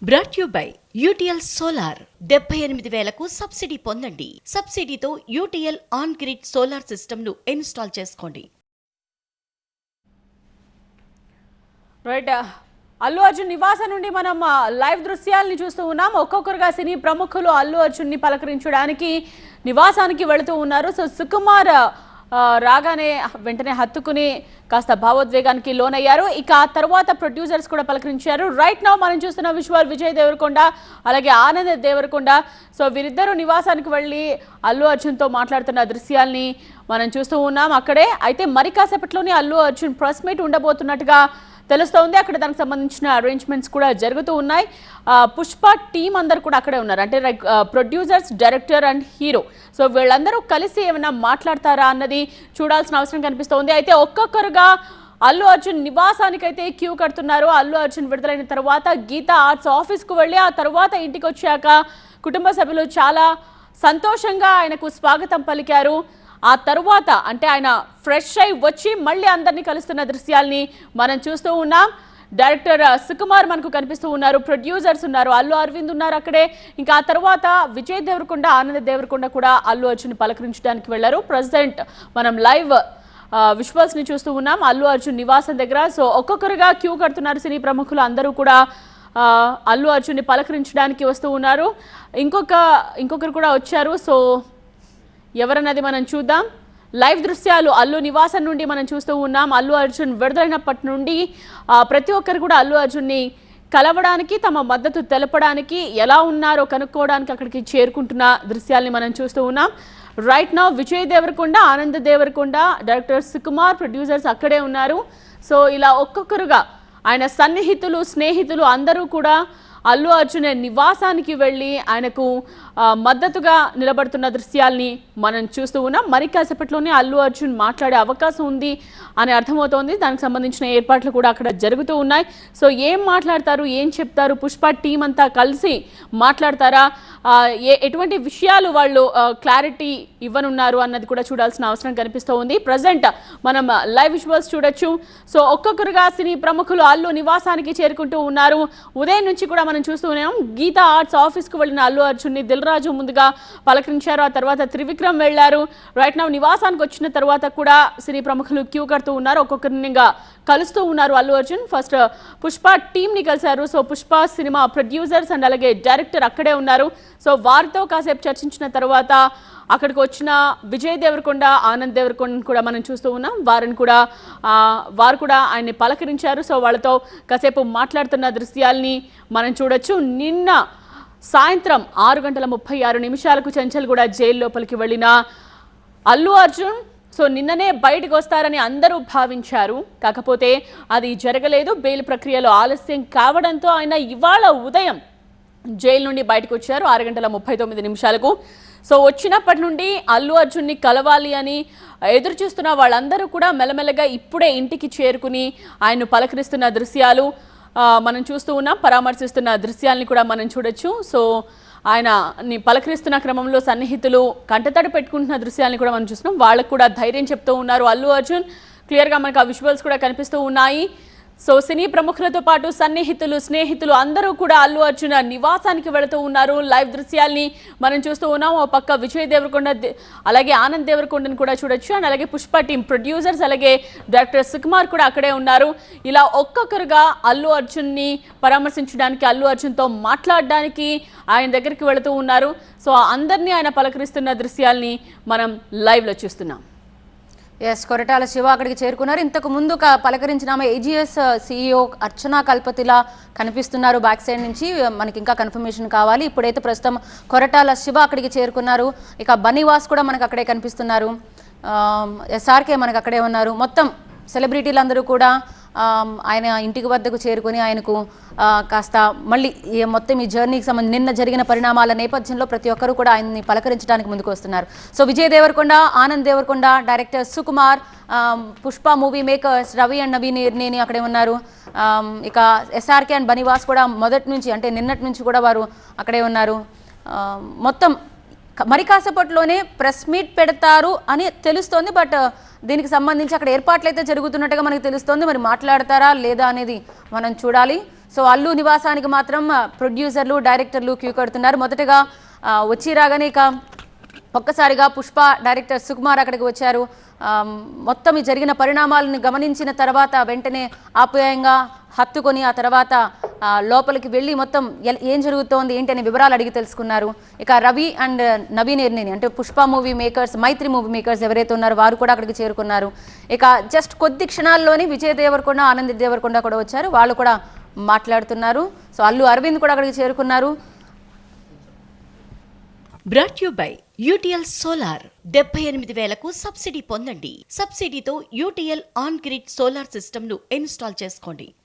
Brought you by UTL solar 78,000కు subsidy పొందండి. సబ్సిడీతో UTL on grid solar system ను ఇన్స్టాల్ చేసుకోండి. రైట్, అల్లు అర్జున్ నివాసం నుండి మనం లైవ్ దృశ్యాలని చూస్తూ ఉన్నాం. ఒక్కొక్కరుగా సినీ ప్రముఖులు అల్లు అర్జున్ ని పలకరించడానికి నివాసానికి వెళుతూ ఉన్నారు. సో సుకుమార్ రాగానే వెంటనే హత్తుకుని కాస్త భావోద్వేగానికి లోనయ్యారు. ఇక ఆ తర్వాత ప్రొడ్యూసర్స్ కూడా పలకరించారు. రైట్ నౌ మనం చూస్తున్న విజువల్ విజయ్ దేవరకొండ అలాగే ఆనంద్ దేవరకొండ. సో వీరిద్దరూ నివాసానికి వెళ్ళి అల్లు అర్జున్తో మాట్లాడుతున్న దృశ్యాల్ని మనం చూస్తూ ఉన్నాం అక్కడే. అయితే మరి కాసేపట్లోనే అల్లు అర్జున్ ప్రెస్ మీట్ ఉండబోతున్నట్టుగా తెలుస్తోంది. అక్కడ దానికి సంబంధించిన అరేంజ్మెంట్స్ కూడా జరుగుతూ ఉన్నాయి. పుష్ప టీం అందరు కూడా అక్కడే ఉన్నారు, అంటే like producers, director and hero. So వీళ్ళందరూ కలిసి ఏమైనా మాట్లాడతారా అన్నది చూడాల్సిన అవసరం కనిపిస్తోంది. అయితే ఒక్కొక్కరుగా అల్లు అర్జున్ నివాసానికైతే క్యూ కడుతున్నారు. అల్లు అర్జున్ విడుదలైన తర్వాత గీతా ఆర్ట్స్ ఆఫీస్కు వెళ్ళి ఆ తర్వాత ఇంటికి వచ్చాక కుటుంబ సభ్యులు చాలా సంతోషంగా ఆయనకు స్వాగతం పలికారు. ఆ తరువాత అంటే ఆయన ఫ్రెష్ అయి వచ్చి మళ్ళీ అందరినీ కలుస్తున్న దృశ్యాల్ని మనం చూస్తూ ఉన్నాం. డైరెక్టర్ సుకుమార్ మనకు కనిపిస్తూ ఉన్నారు, ప్రొడ్యూసర్స్ ఉన్నారు, అల్లు అరవింద్ ఉన్నారు అక్కడే. ఇంకా ఆ తర్వాత విజయ్ దేవరకొండ, ఆనంద్ దేవరకొండ కూడా అల్లు అర్జున్ పలకరించడానికి వెళ్లారు. ప్రజెంట్ మనం లైవ్ విజువల్స్ ని చూస్తూ ఉన్నాం అల్లు అర్జున్ నివాసం దగ్గర. సో ఒక్కొక్కరుగా క్యూ కడుతున్నారు సినీ ప్రముఖులు అందరూ కూడా అల్లు అర్జున్ ని పలకరించడానికి వస్తూ ఉన్నారు. ఇంకొకరు కూడా వచ్చారు. సో ఎవరన్నది మనం చూద్దాం. లైవ్ దృశ్యాలు అల్లు నివాసం నుండి మనం చూస్తూ ఉన్నాం. అల్లు అర్జున్ విడుదలైనప్పటి నుండి ప్రతి ఒక్కరు కూడా అల్లు అర్జున్ని కలవడానికి, తమ మద్దతు తెలపడానికి, ఎలా ఉన్నారో కనుక్కోవడానికి అక్కడికి చేరుకుంటున్న దృశ్యాల్ని మనం చూస్తూ ఉన్నాం. Right now Vijay Deverakonda, Anand Deverakonda, director Sukumar, producers అక్కడే ఉన్నారు. సో ఇలా ఒక్కొక్కరుగా ఆయన సన్నిహితులు, స్నేహితులు అందరూ కూడా అల్లు అర్జున్ నివాసానికి వెళ్ళి ఆయనకు మద్దతుగా నిలబడుతున్న దృశ్యాల్ని మనం చూస్తూ ఉన్నాం. మరి కాసేపట్లోనే అల్లు అర్జున్ మాట్లాడే అవకాశం ఉంది అని అర్థమవుతోంది. దానికి సంబంధించిన ఏర్పాట్లు కూడా అక్కడ జరుగుతూ ఉన్నాయి. సో ఏం మాట్లాడతారు, ఏం చెప్తారు, పుష్ప టీం అంతా కలిసి మాట్లాడతారా, ఎటువంటి విషయాలు వాళ్ళు క్లారిటీ ఇవ్వనున్నారు అన్నది కూడా చూడాల్సిన అవసరం కనిపిస్తూ ఉంది. ప్రజెంట్ మనం లైవ్ విజువల్స్ చూడొచ్చు. సో ఒక్కొక్కరుగా సినీ ప్రముఖులు అల్లు నివాసానికి చేరుకుంటూ ఉన్నారు. ఉదయం నుంచి కూడా మనం చూస్తూ ఉన్నాం. గీతా ఆర్ట్స్ ఆఫీస్కు వెళ్ళిన అల్లు అర్జున్ని దిల్రాజు ముందుగా పలకరించారు. ఆ తర్వాత త్రివిక్రమ్ వెళ్లారు. రైట్ నౌ నివాసానికి వచ్చిన తర్వాత కూడా సినీ ప్రముఖులు క్యూ కడుతూ ఉన్నారు. ఒక్కొక్కరిని కలుస్తూ ఉన్నారు అల్లు అర్జున్. ఫస్ట్ పుష్ప టీంని కలిశారు. So Pushpa cinema producers and అలాగే డైరెక్టర్ అక్కడే ఉన్నారు. సో వారితో కాసేపు చర్చించిన తర్వాత అక్కడికి వచ్చిన విజయ్ దేవరకొండ, ఆనంద్ దేవరకొండ కూడా మనం చూస్తూ ఉన్నాం. వారు కూడా ఆయన్ని పలకరించారు. సో వాళ్ళతో కాసేపు మాట్లాడుతున్న దృశ్యాల్ని మనం చూడొచ్చు. నిన్న సాయంత్రం 6:36 చెంచల్గూడ జైలు లోపలికి వెళ్ళిన అల్లు అర్జున్ సో నిన్ననే బయటకు వస్తారని అందరూ భావించారు. కాకపోతే అది జరగలేదు. బెయిల్ ప్రక్రియలో ఆలస్యం కావడంతో ఆయన ఇవాళ ఉదయం జైలు నుండి బయటకు వచ్చారు 6:39. సో వచ్చినప్పటి నుండి అల్లు అర్జున్ని కలవాలి అని ఎదురు చూస్తున్న వాళ్ళందరూ కూడా మెల్లమెల్లగా ఇప్పుడే ఇంటికి చేరుకుని ఆయన్ను పలకరిస్తున్న దృశ్యాలు మనం చూస్తూ ఉన్నాం. పరామర్శిస్తున్న దృశ్యాల్ని కూడా మనం చూడొచ్చు. సో ఆయనని పలకరిస్తున్న క్రమంలో సన్నిహితులు కంటతడి పెట్టుకుంటున్న దృశ్యాలను కూడా మనం చూస్తున్నాం. వాళ్ళకు కూడా ధైర్యం చెప్తూ ఉన్నారు అల్లు అర్జున్. క్లియర్గా మనకు ఆ విజువల్స్ కూడా కనిపిస్తూ ఉన్నాయి. సో సినీ ప్రముఖులతో పాటు సన్నిహితులు, స్నేహితులు అందరూ కూడా అల్లు అర్జున్ నివాసానికి వెళుతూ ఉన్నారు. లైవ్ దృశ్యాల్ని మనం చూస్తూ ఉన్నాం. ఓ పక్క విజయ్ దేవరకొండ అలాగే ఆనంద్ దేవరకొండని కూడా చూడొచ్చు. అండ్ అలాగే పుష్ప టీం ప్రొడ్యూసర్స్ అలాగే డైరెక్టర్ సుకుమార్ కూడా అక్కడే ఉన్నారు. ఇలా ఒక్కొక్కరుగా అల్లు అర్జున్ని పరామర్శించడానికి, అల్లు అర్జున్తో మాట్లాడడానికి ఆయన దగ్గరికి వెళుతూ ఉన్నారు. సో అందరినీ ఆయన పలకరిస్తున్న దృశ్యాల్ని మనం లైవ్లో చూస్తున్నాం. ఎస్, కొరటాల శివ అక్కడికి చేరుకున్నారు. ఇంతకు ముందు పలకరించిన ఆమె ఏజీఎస్ CEO అర్చనా కల్పతిలా కనిపిస్తున్నారు బ్యాక్ సైడ్ నుంచి. మనకి ఇంకా కన్ఫర్మేషన్ కావాలి. ఇప్పుడైతే ప్రస్తుతం కొరటాల శివ అక్కడికి చేరుకున్నారు. ఇక బనీవాస్ కూడా మనకు అక్కడే కనిపిస్తున్నారు. SRK మనకు అక్కడే ఉన్నారు. మొత్తం సెలబ్రిటీలందరూ కూడా ఆయన ఇంటికి వద్దకు చేరుకుని ఆయనకు కాస్త మళ్ళీ మొత్తం ఈ జర్నీకి సంబంధించి నిన్న జరిగిన పరిణామాల నేపథ్యంలో ప్రతి ఒక్కరూ కూడా ఆయన్ని పలకరించడానికి ముందుకు వస్తున్నారు. So Vijay Deverakonda, Anand Deverakonda, director Sukumar, Pushpa movie makers Ravi and Naveen Neni అక్కడే ఉన్నారు. ఇక SRK అండ్ బనీవాస్ కూడా మొదటి నుంచి అంటే నిన్నటి నుంచి కూడా వారు అక్కడే ఉన్నారు. మొత్తం మరి కాసేపట్లోనే ప్రెస్ మీట్ పెడతారు అని తెలుస్తోంది. బట్ దీనికి సంబంధించి అక్కడ ఏర్పాట్లు అయితే జరుగుతున్నట్టుగా మనకు తెలుస్తోంది. మరి మాట్లాడతారా లేదా అనేది మనం చూడాలి. సో అల్లు నివాసానికి మాత్రం ప్రొడ్యూసర్లు డైరెక్టర్లు క్యూ కడుతున్నారు. మొదటగా వచ్చి రాగానే ఇక ఒక్కసారిగా పుష్ప డైరెక్టర్ సుకుమార్ అక్కడికి వచ్చారు. మొత్తం ఈ జరిగిన పరిణామాలను గమనించిన తర్వాత వెంటనే ఆప్యాయంగా హత్తుకొని ఆ తర్వాత లోపలికి వెళ్ళి మొత్తం ఏం జరుగుతోంది ఏంటి అనే వివరాలు అడిగి తెలుసుకున్నారు. ఇక రవి అండ్ నవీన్ ఎర్నేని అంటే పుష్ప మూవీ మేకర్స్, మైత్రి మూవీ మేకర్స్ ఎవరైతే ఉన్నారో వారు కూడా అక్కడికి చేరుకున్నారు. ఇక జస్ట్ కొద్ది క్షణాల్లోనే విజయ్ దేవరకొండ, ఆనంద్ దేవరకొండ కూడా వచ్చారు. వాళ్ళు కూడా మాట్లాడుతున్నారు. సో అల్లు అరవింద్ కూడా అక్కడికి చేరుకున్నారు. Brought you by UTL solar 78,000కు సబ్సిడీ పొందండి. సబ్సిడీతో UTL on grid solar system ను ఇన్స్టాల్ చేసుకోండి.